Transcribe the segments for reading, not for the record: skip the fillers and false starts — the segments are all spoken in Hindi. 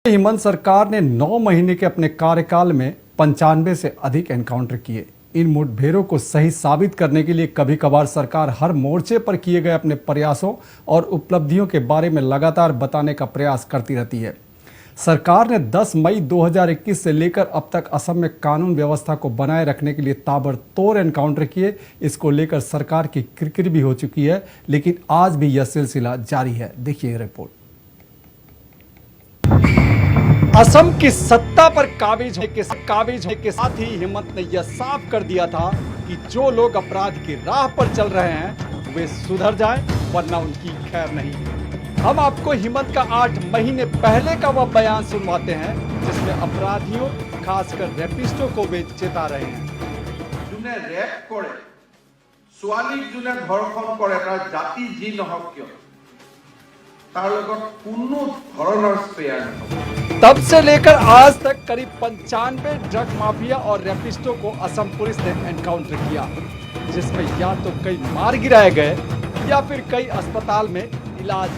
हेमंत सरकार ने 9 महीने के अपने कार्यकाल में 95 से अधिक एनकाउंटर किए। इन मुठभेड़ों को सही साबित करने के लिए कभी कभार सरकार हर मोर्चे पर किए गए अपने प्रयासों और उपलब्धियों के बारे में लगातार बताने का प्रयास करती रहती है। सरकार ने 10 मई 2021 से लेकर अब तक असम में कानून व्यवस्था को बनाए रखने के लिए ताबड़तोड़ एनकाउंटर किए। इसको लेकर सरकार की किरकिरी भी हो चुकी है, लेकिन आज भी यह सिलसिला जारी है। देखिए रिपोर्ट। असम की सत्ता पर काबिज होने के साथ ही हेमंत ने यह साफ कर दिया था कि जो लोग अपराध की राह पर चल रहे हैं वे सुधर जाएं, वरना उनकी खैर नहीं। हम आपको हेमंत का 8 महीने पहले का वह बयान सुनवाते हैं जिसमें अपराधियों, खासकर रेपिस्टों को वे चेता रहे हैं। जोने रेप करे, स्वालिक जोने धर्षण करे, तार जाति जी নহক किय तार লগত কোনো ধৰণৰ স্পেয়াৰ নহয়। तब से लेकर आज तक करीब 95 ड्रग माफिया और रेपिस्टों को असम पुलिस ने एनकाउंटर किया, जिसमें या तो कई मार गिराए गए या फिर कई अस्पताल में इलाज।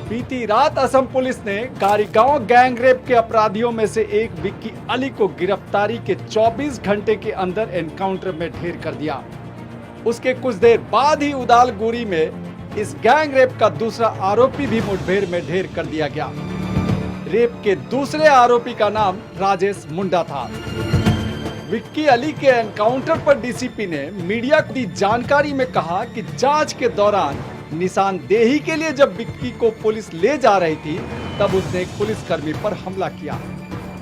बीती रात असम पुलिस ने गारीगांव गैंग रेप के अपराधियों में से एक विक्की अली को गिरफ्तारी के 24 घंटे के अंदर एनकाउंटर में ढेर कर दिया। उसके कुछ देर बाद ही उदालगुरी में इस गैंग रेप का दूसरा आरोपी भी मुठभेड़ में ढेर कर दिया गया। रेप के दूसरे आरोपी का नाम राजेश मुंडा था। विक्की अली के एनकाउंटर पर डीसीपी ने मीडिया को दी जानकारी में कहा कि जांच के दौरान निशानदेही के लिए जब विक्की को पुलिस ले जा रही थी तब उसने एक पुलिसकर्मी पर हमला किया,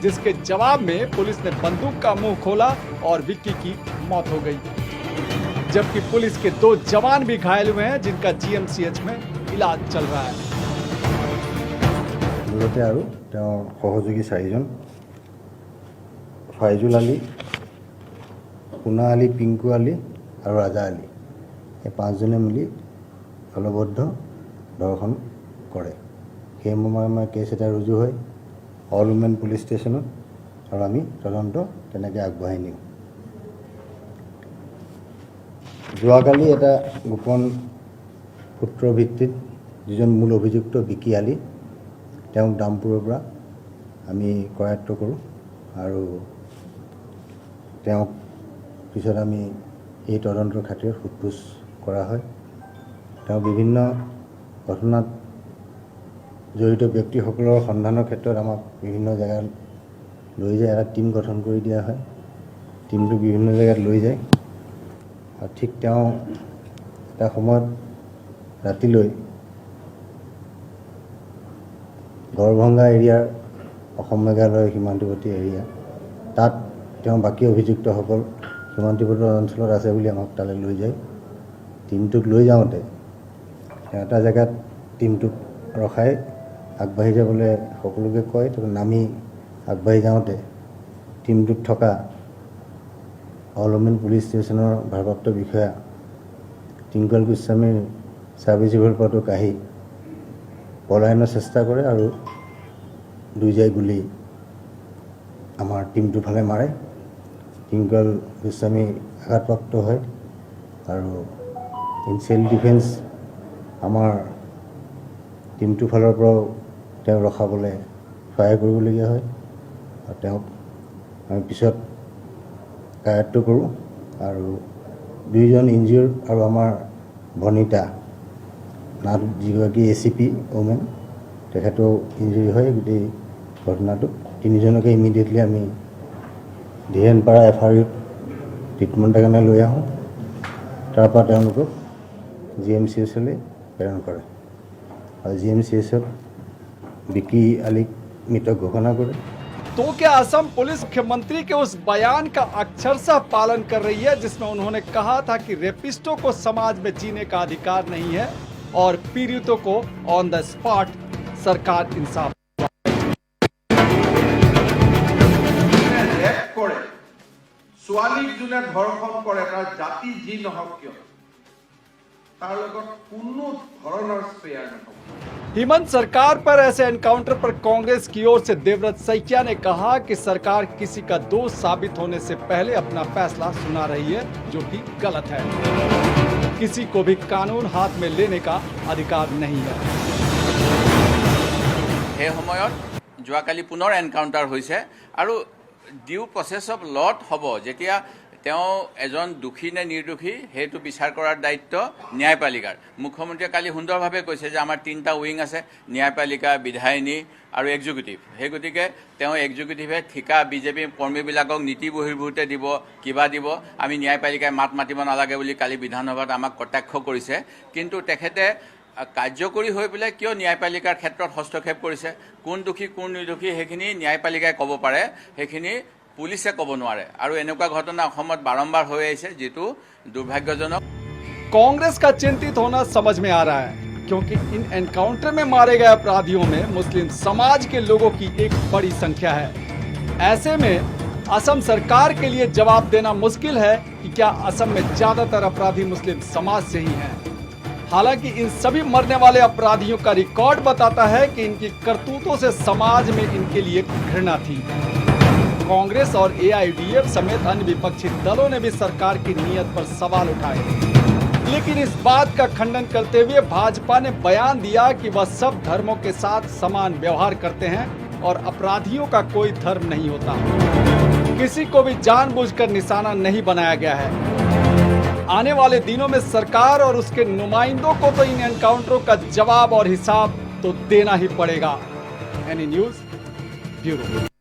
जिसके जवाब में पुलिस ने बंदूक का मुंह खोला और विक्की की मौत हो गई, जबकि पुलिस के 2 जवान भी घायल हुए हैं जिनका जीएमसीएच में इलाज चल रहा है। सहयोगी 4জন ফাইজুল আলী, পুনা আলী, পিংকু আলী আৰু ৰাজা আলী, এই 5জনে মিলি দলবদ্ধ ধৰ্ষণ কৰে। সেই মৰ্মে কেছ এটা ৰুজু হয় অল উমেন পুলিচ ষ্টেচনত আৰু আমি তদন্ত তেনেকৈ আগবঢ়াই নিওঁ। যোৱাকালি এটা গোপন সূত্ৰৰ ভিত্তিত যিজন মূল অভিযুক্ত বিকি আলী তেওঁক দামপুৰৰ পৰা আমি কৰায়ত্ব কৰোঁ আৰু তেওঁক পিছত আমি এই তদন্তৰ খাতিৰত সোধপোছ কৰা হয়। তেওঁ বিভিন্ন ঘটনাত জড়িত ব্যক্তিসকলৰ সন্ধানৰ ক্ষেত্ৰত আমাক বিভিন্ন জেগাত লৈ যায়। এটা টিম গঠন কৰি দিয়া হয়, টিমটো বিভিন্ন জেগাত লৈ যায় আৰু ঠিক তেওঁ এটা সময়ত ৰাতিলৈ গড়ভঙ্গা এৰিয়াৰ অসম মেঘালয় সীমান্তৱৰ্তী এৰিয়া তাত তেওঁ বাকী অভিযুক্তসকল সীমান্তৱৰ্তী অঞ্চলত আছে বুলি আমাক তালৈ লৈ যায়। টিমটোক লৈ যাওঁতে এটা জেগাত টিমটোক ৰখাই আগবাঢ়ি যাবলৈ সকলোকে কয়। তো নামি আগবাঢ়ি যাওঁতে টিমটোত থকা অল উমেন পুলিচ ষ্টেচনৰ ভাৰপ্ৰাপ্ত বিষয়া টিংকল গোস্বামীৰ চাৰ্ভিচেবল পদটো কাঢ়ি পলায়নৰ চেষ্টা কৰে আৰু 2 জাই গুলি আমাৰ টিমটোৰ ফালে মাৰে। টিংকল গোস্বামী আঘাতপ্ৰাপ্ত হয় আৰু ইন সেল্ফ ডিফেন্স আমাৰ টিমটোৰ ফালৰ পৰাও তেওঁ ৰখাবলৈ সহায় কৰিবলগীয়া হয় আৰু তেওঁক আমি পিছত কাৰ্যত কৰোঁ আৰু 2জন ইনজিউৰ আৰু আমাৰ বনিতা নাথ যিগৰাকী এচিপি ওমেন তেখেতৰ ইঞ্জুৰি হয়। গোটেই ঘটনাটো 3জনকে ইমিডিয়েটলি আমি ধীৰেনপাৰা এফআৰইউত ট্ৰিটমেণ্টৰ কাৰণে লৈ আহোঁ। তাৰপৰা তেওঁলোকক জিএমচিএচলৈ প্ৰেৰণ কৰে আৰু জিএমচিএচত বিকি আলীক মৃত ঘোষণা কৰে। तो क्या असम पुलिस मुख्यमंत्री के उस बयान का अक्षरशः पालन कर रही है जिसमें उन्होंने कहा था कि रेपिस्टों को समाज में जीने का अधिकार नहीं है और पीड़ितों को ऑन द स्पॉट सरकार इंसाफ रेप करे, स्वालिक जोने धर्षण करे, तार जाति जी নহক किय तार লগত কোনো ধৰণৰ স্পেয়াৰ নহয়। हेमंत सरकार पर ऐसे एनकाउंटर पर कांग्रेस की ओर से देवव्रत सैकिया ने कहा कि सरकार किसी का दोष साबित होने से पहले अपना फैसला सुना रही है, जो कि गलत है। किसी को भी कानून हाथ में लेने का अधिकार नहीं है। সেই সময়ত যোৱাকালি পুনৰ এনকাউণ্টাৰ হৈছে আৰু ডিউ প্ৰচেছ অফ লট হ'ব যেতিয়া তেওঁ এজন দোষী নে নিৰ্দোষী সেইটো বিচাৰ কৰাৰ দায়িত্ব ন্যায়পালিকাৰ। মুখ্যমন্ত্ৰীয়ে কালি সুন্দৰভাৱে কৈছে যে আমাৰ 3টা উইং আছে, ন্যায়পালিকা, বিধায়িনী আৰু এক্সিকিউটিভ। সেই গতিকে তেওঁ এক্সিকিউটিভে ঠিকা বিজেপি কৰ্মীবিলাকক নীতি বহিৰ্ভূতে দিব, কিবা দিব, আমি ন্যায়পালিকাই মাত মাতিব নালাগে বুলি কালি বিধানসভাত আমাক কটাক্ষ কৰিছে। কিন্তু তেখেতে কাৰ্যকৰী হৈ পেলাই কিয় ন্যায়পালিকাৰ ক্ষেত্ৰত হস্তক্ষেপ কৰিছে, কোন দোষী কোন নিৰ্দোষী সেইখিনি ন্যায়পালিকাই ক'ব পাৰে, সেইখিনি পুলিচে ক'ব নোৱাৰে। আৰু এনেকুৱা ঘটনা অসমত বাৰম্বাৰ হৈ আহিছে, যেটো দুৰ্ভাগ্যজনক। कांग्रेस का चिंतित होना समझ में आ रहा है, क्योंकि इन एनकाउंटर में मारे गए अपराधियों में मुस्लिम समाज के लोगों की एक बड़ी संख्या है। ऐसे में असम सरकार के लिए जवाब देना मुश्किल है कि क्या असम में ज्यादातर अपराधी मुस्लिम समाज से ही हैं। हालांकि इन सभी मरने वाले अपराधियों का रिकॉर्ड बताता है कि इनकी करतूतों से समाज में इनके लिए घृणा थी। कांग्रेस और एआईडीएफ समेत अन्य विपक्षी दलों ने भी सरकार की नीयत पर सवाल उठाए, लेकिन इस बात का खंडन करते हुए भाजपा ने बयान दिया कि वह सब धर्मों के साथ समान व्यवहार करते हैं और अपराधियों का कोई धर्म नहीं होता, किसी को भी जानबूझकर निशाना नहीं बनाया गया है। आने वाले दिनों में सरकार और उसके नुमाइंदों को तो इन एनकाउंटरों का जवाब और हिसाब तो देना ही पड़ेगा। Any news bureau.